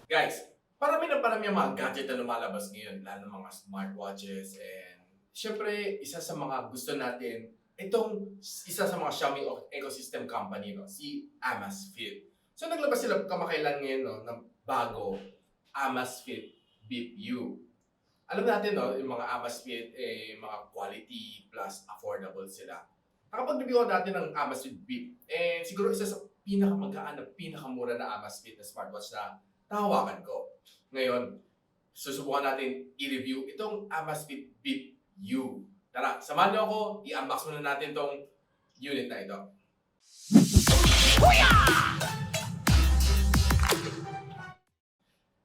Guys, parami ang mga gadget na lumalabas ngayon, lalo ng mga smartwatches and syempre, isa sa mga gusto natin, itong isa sa mga Xiaomi ecosystem company, no, si Amazfit. So naglabas sila kamakailan ngayon no, ng bago Amazfit BIP U. Alam natin no, yung mga Amazfit, mga quality plus affordable sila. Nakapag-review ako dati ng Amazfit BIP. Siguro isa sa pinakamagaan na pinakamura na Amazfit na smartwatch na nahawakan ko. Ngayon, susubukan natin i-review itong Amazfit BIP U. Tara, samahan niyo ako, i-unbox muna natin itong unit na ito.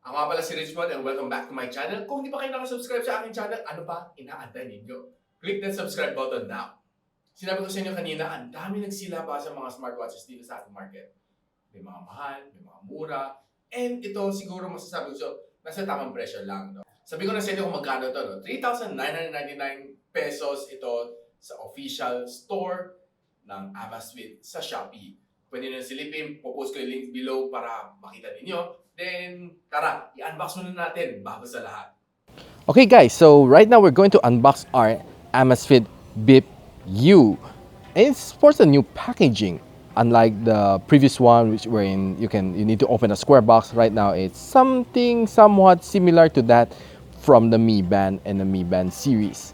Ako nga pala si Richmond and welcome back to my channel. Kung hindi pa kayo nakasubscribe sa aking channel, ano pa inaantay ninyo? Click that subscribe button now. Sinabi ko sa inyo kanina, ang dami nagsila pa sa mga smartwatches dito sa ating market. May mga mahal, may mga mura, and ito siguro masasabi ko so, nasa tamang presyo lang. No? Sabi ko na sa inyo kung magkano ito. No? 3,999 pesos ito sa official store ng Amazfit sa Shopee. Pwede nyo silipin, popost ko yung link below para makita ninyo. Then, tara, i-unbox muna natin bago sa lahat. Okay guys, so right now we're going to unbox our Amazfit BIP U. It sports a new packaging. Unlike the previous one, which wherein you need to open a square box. Right now, it's something somewhat similar to that from the Mi Band and the Mi Band series.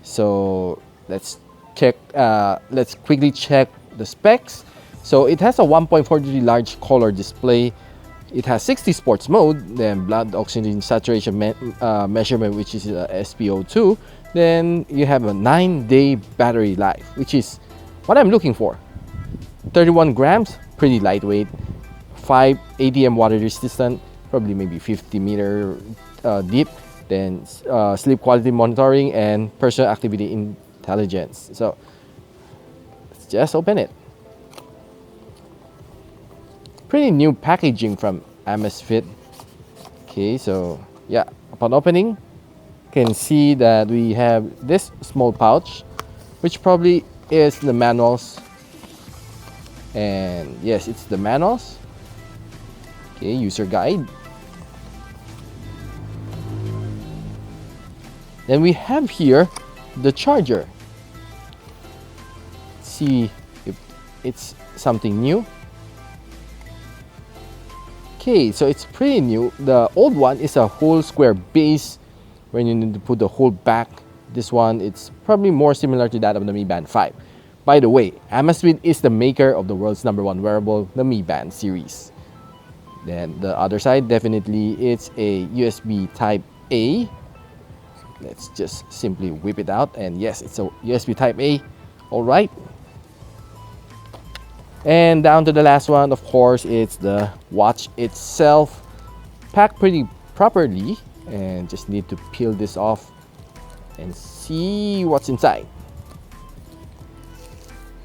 So let's check. Let's quickly check the specs. So it has a 1.43 large color display. It has 60 sports mode, then blood oxygen saturation measurement, which is SpO2. Then you have a 9-day battery life, which is what I'm looking for. 31 grams, pretty lightweight. 5 ATM water resistant, probably maybe 50-meter deep. Then sleep quality monitoring and personal activity intelligence. So let's just open it. Pretty new packaging from Amazfit. Okay, so yeah, upon opening, you can see that we have this small pouch, which probably is the manuals. And yes, it's the manuals. Okay, user guide. Then we have here the charger. Let's see if it's something new. Okay, so it's pretty new. The old one is a whole square base when you need to put the whole back. This one, it's probably more similar to that of the Mi Band 5. By the way, Amazfit is the maker of the world's #1 wearable, the Mi Band series. Then the other side, definitely it's a USB Type A. Let's just simply whip it out, and yes, it's a USB Type A. All right. And down to the last one, of course, it's the watch itself, packed pretty properly, and just need to peel this off and see what's inside.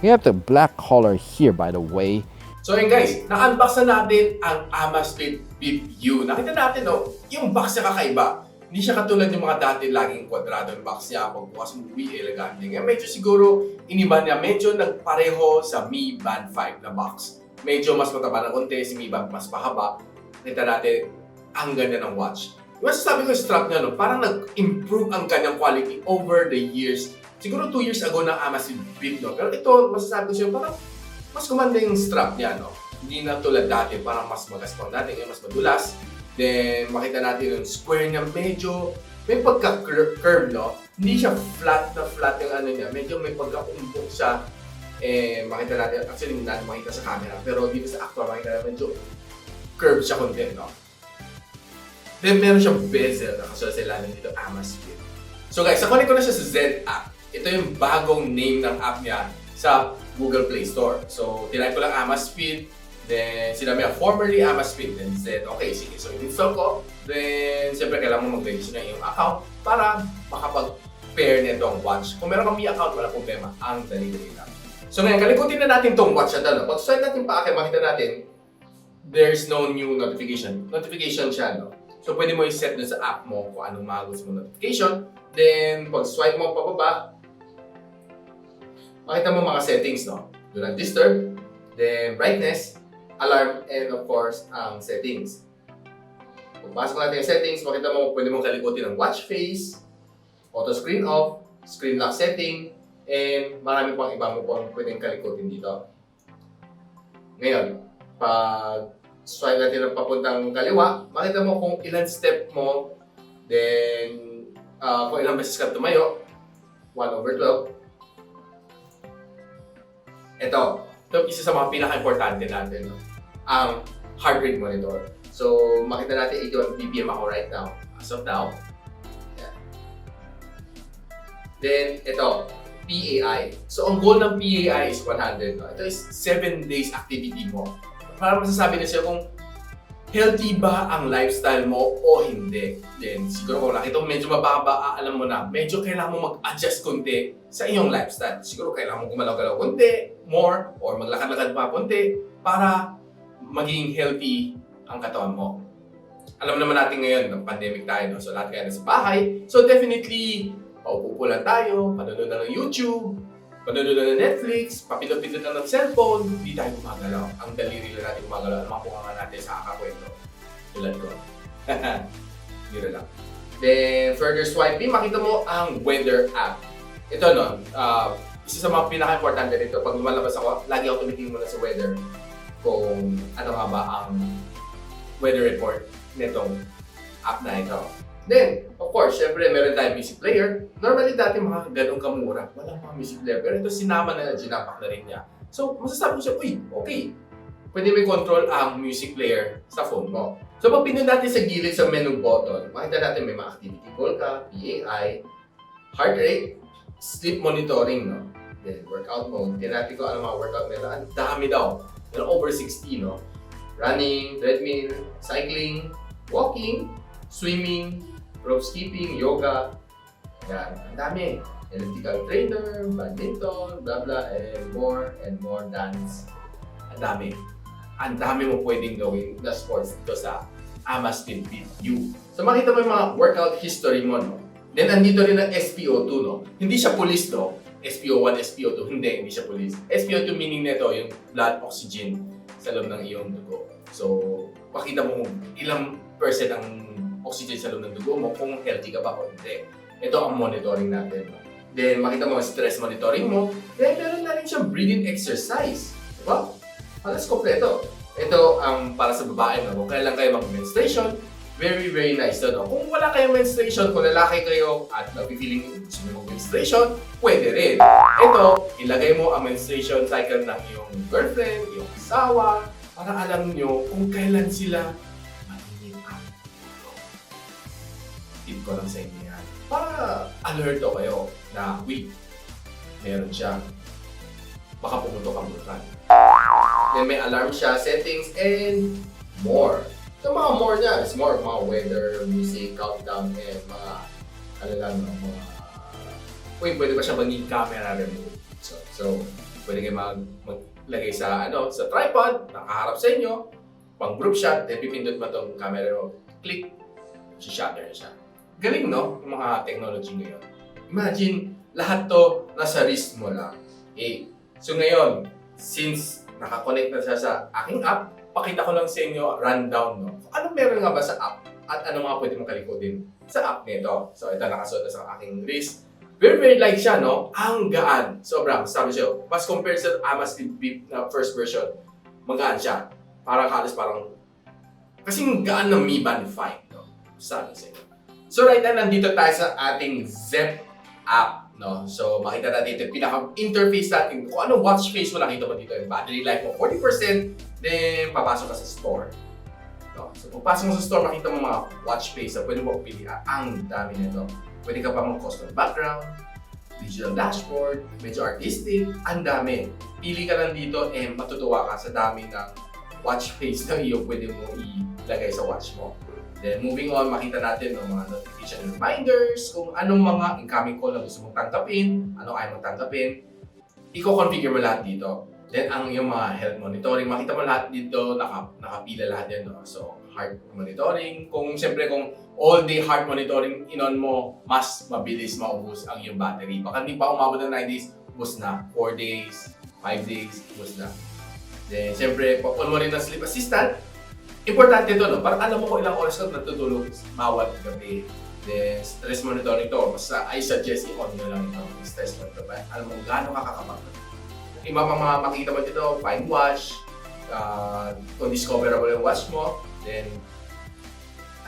We have the black color here, by the way. So yun guys, na-unbox na natin ang Amazfit BIP U. Nakita natin no, yung box niya kakaiba. Hindi siya katulad ng mga dati laging kwadrado yung box niya. Pagbukas mo, elegante. Ngayon medyo siguro iniba niya, medyo nagpareho sa Mi Band 5 na box. Medyo mas mataba ng konti, si Mi Band mas pahaba. Nakita natin, ang ganda ng watch. Yung masasabi ko yung strap niya, no, parang nag-improve ang kanyang quality over the years. Siguro 2 years ago na Amazfit BIP, no? Pero ito, masasabi ko siya, parang mas gumanda yung strap niya, no? Hindi na tulad dati, parang mas magaspang dati, ngayon mas madulas. Then, makita natin yung square niya, medyo may pagka-curve, no? Hindi siya flat na flat yung ano niya, medyo may pagka-umbok siya. Makita natin, actually hindi natin makita sa camera, pero dito sa actual, makita natin medyo curve siya konti, no? Then, meron siyang bezel na kasunod sa ilalim dito, Amazfit. So guys, nakunin ko na siya sa Z app. Ito yung bagong name ng app niya sa Google Play Store. So, tinay ko lang Amazfit, then sinabi niya, formerly Amazfit, then Z. Okay, sige. So, in-install ko. Then, siyempre, kailangan mo mag-register na yung account para makapag-pair nito ang watch. Kung meron kang Mi account, wala problema. Ang dali-dali lang. So, ngayon, kalikutin na natin itong watch na dalo. Pag-start natin pa akin, makita natin, there's no new notification. Notification siya, no? So, pwede mo i-set dun sa app mo kung anong mga gusto mo notification. Then, pag swipe mo pababa, makita mo mga settings, no? Do not disturb, then brightness, alarm, and of course, ang settings. Pagpasok natin yung settings, makita mo pwede mong kalikutin ang watch face, auto screen off, screen lock setting, and marami pang iba mo pang pwedeng kalikutin dito. Ngayon, pag swipe natin ng papuntang kaliwa, makita mo kung ilan step mo, then kung ilang beses ka tumayo, 1/12. Ito isa sa mga pinaka-importante natin, no? Ang heart rate monitor. So, makita natin 81 BPM ako right now, as of now. Yan. Then, ito, PAI. So, ang goal ng PAI is 100. No? Ito is 7 days activity mo. Para masasabi na siya kung healthy ba ang lifestyle mo o hindi. Then, siguro kung nakita mo medyo mababa, alam mo na, medyo kailangan mo mag-adjust konti sa iyong lifestyle. Siguro kailangan mo gumalaw-galaw konti, more, or maglakad-lakad pa konti para maging healthy ang katawan mo. Alam naman natin ngayon, ng pandemic tayo, no? So lahat kaya nasa bahay. So definitely, paupo lang tayo, panonood na ng YouTube, panonood na ng Netflix, papindot-pindot na ng cellphone, hindi tayo gumagalaw. Ang daliri lang natin gumagalaw, ang mga punga natin sa kakakwento. Tulad ko. Dito lang. Then, further swiping, makita mo ang weather app. Ito, no, isa sa mga pinaka-importante dito, pag lumalabas ako, lagi ako tumitingin muna sa weather kung ano nga ba ang weather report nitong app na ito. Then, of course, syempre meron tayong music player. Normally dati mga ganun kamura, walang mga music player. Pero ito sinama na, ginapak na rin niya. So, masasabi ko siya, uy, okay. Pwede may control ang music player sa phone mo. So, pag pinun natin sa gilid sa menu button, makita natin may mga activity call ka, PAI, heart rate, sleep monitoring, no? Then, workout mode. Tinati ko ano mga workout nila. Ang dami daw. Meron over 60, no? Running, treadmill, cycling, walking, swimming, rope skipping, yoga. Yan. Ang dami. Elliptical trainer, badminton, blah blah, and more dance. Ang dami. Ang dami mo pwedeng gawin na sports dito sa Amazfit BIP U. So makita mo yung mga workout history mo, no? Then, andito rin ang SpO2, no? Hindi siya police, no? SpO1, SpO2, hindi siya police. SpO2 meaning nito, yung blood oxygen sa loob ng iyong dugo. So, makita mo kung ilang percent ang oxygen sa loob ng dugo mo, kung healthy ka ba o hindi. Ito ang monitoring natin, no? Then, makita mo ang stress monitoring mo. Then, meron na rin siyang breathing exercise. Diba? Halos kompleto. Ito ang para sa babae, no? Kung kailan kayo mag-menstruation, very, very nice. No? Kung wala kayong menstruation, kung lalaki kayo at napipiling gusto nyo menstruation, pwede rin. Ito, ilagay mo ang menstruation cycle ng iyong girlfriend, iyong asawa, para alam nyo kung kailan sila maninit ang ulo. Tip ko lang sa inyo yan. Para alerto kayo na, uy, meron siya. Baka pumutok ang bulkan. Then may alarm siya, settings, and more. So mga more niya, it's more of mga weather, music, countdown, and mga, ano lang, mga, uy, pwede ba siya maging camera remote? So pwede kayo maglagay sa, sa tripod, nakaharap sa inyo, pang group shot, then pipindot mo itong camera remote, click, si-shutter siya. Galing, no? Yung mga technology ngayon. Imagine, lahat to nasa wrist mo lang. Okay. So ngayon, since nakakonect na siya sa aking app, pakita ko lang sa inyo rundown, no? Anong meron nga ba sa app at ano nga pwede mong kalikutin sa app nito. So ito nakasuot na sa aking wrist. Very, very light siya, no? Ang gaan. Sobrang, sabi siya, mas compared sa Amazfit BIP na first version, magaan siya. Parang halos kasing gaan ng Mi Band 5, no? Sabi sa inyo. So right now, nandito tayo sa ating Zep app, no? So makita natin ito, pinaka-interface natin. Kung anong watch face mo, nakita mo dito yung battery life mo, 40%. Then, papasok ka sa store. No? So, pagpasok mo sa store, makita mo mga watch face na pwede mo pilihan. Ang dami nito. Pwede ka pa mag-custom background, digital dashboard, medyo artistic, ang dami. Pili ka lang dito and matutuwa ka sa dami ng watch face na iyo pwede mo ilagay sa watch mo. Then, moving on, makita natin ng mga notification reminders, kung anong mga incoming call na gusto mong tanggapin, anong ayaw mong tanggapin. Iko-configure mo lahat dito. Then, ang yung mga health monitoring, makita mo lahat dito, nakapila lahat yan, no? So, heart monitoring. Kung all day heart monitoring in-on mo, mas mabilis maubos ang yung battery. Baka hindi pa umabot ng 9 days, ubos na. 4 days, 5 days, ubos na. Then, siyempre, pag-on mo rin ng sleep assistant, Importante ito, no? Para alam mo kung ilang oras ka natutulog bawat gabi. Then, stress monitor ito. Mas I suggest i-on nyo lang ito. Stress monitor ba? Alam mo gaano kakakapag. Iba pang mga makikita mo dito, fine watch, kung discoverable yung watch mo, then,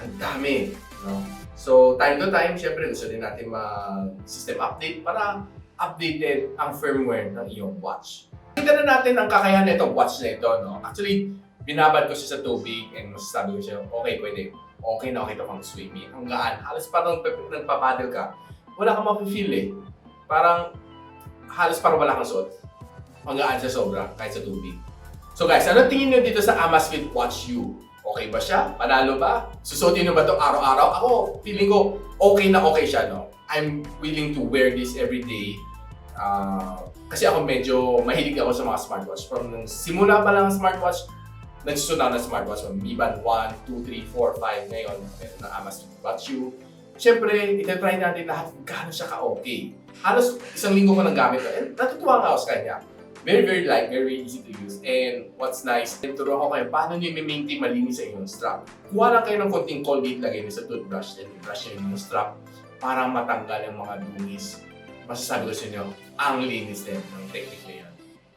ang dami. No? So, time to time, syempre gusto din natin mag-system update para updated ang firmware ng iyong watch. Kita na natin ang kakayahan nitong watch na ito. No? Actually, binabad ko siya sa tubig and masasabi ko siya, okay, pwede. Okay na okay ito pang swimming. Ang gaan. Halos parang nagpapadel ka, wala kang mapifeel eh. Halos parang wala kang suot. Ang gaan siya sobra, kahit sa tubig. So guys, ano tingin nyo dito sa Amazfit Watch U? Okay ba siya? Panalo ba? Susuotin nyo ba ito araw-araw? Ako, feeling ko okay na okay siya, no? I'm willing to wear this every day. Kasi ako medyo mahilig ako sa mga smartwatch. From nung simula pa lang ang smartwatch, nagsusunod ako ng smartwatch. Mi Band 1, 2, 3, 4, 5. Ngayon, meron ng Amazfit Watch U. Siyempre, itatry natin lahat kung gaano siya ka-okay. Halos isang linggo ko nang gamit ito. And natutuwa nga ako sa kanya. Very, very light, very easy to use. And what's nice, turo ko kayo paano nyo i-maintain malinis sa inyong strap. Kuha lang kayo ng konting Colgate, lagay nyo sa toothbrush, then i-brush nyo yung strap para matanggal yung mga dungis. Masasabi ko sa inyo, ang linis din ng technique na yan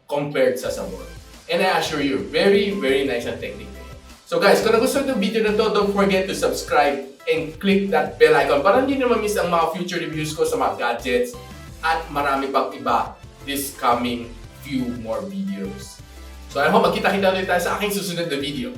compared sa sabon. And I assure you, very, very nice ang technique na yan. So guys, kung nagustuhan itong video na to, don't forget to subscribe and click that bell icon para hindi nyo ma-miss ang mga future reviews ko sa mga gadgets at marami pang iba this coming few more videos. So I hope magkita-kita ulit tayo sa aking susunod na video.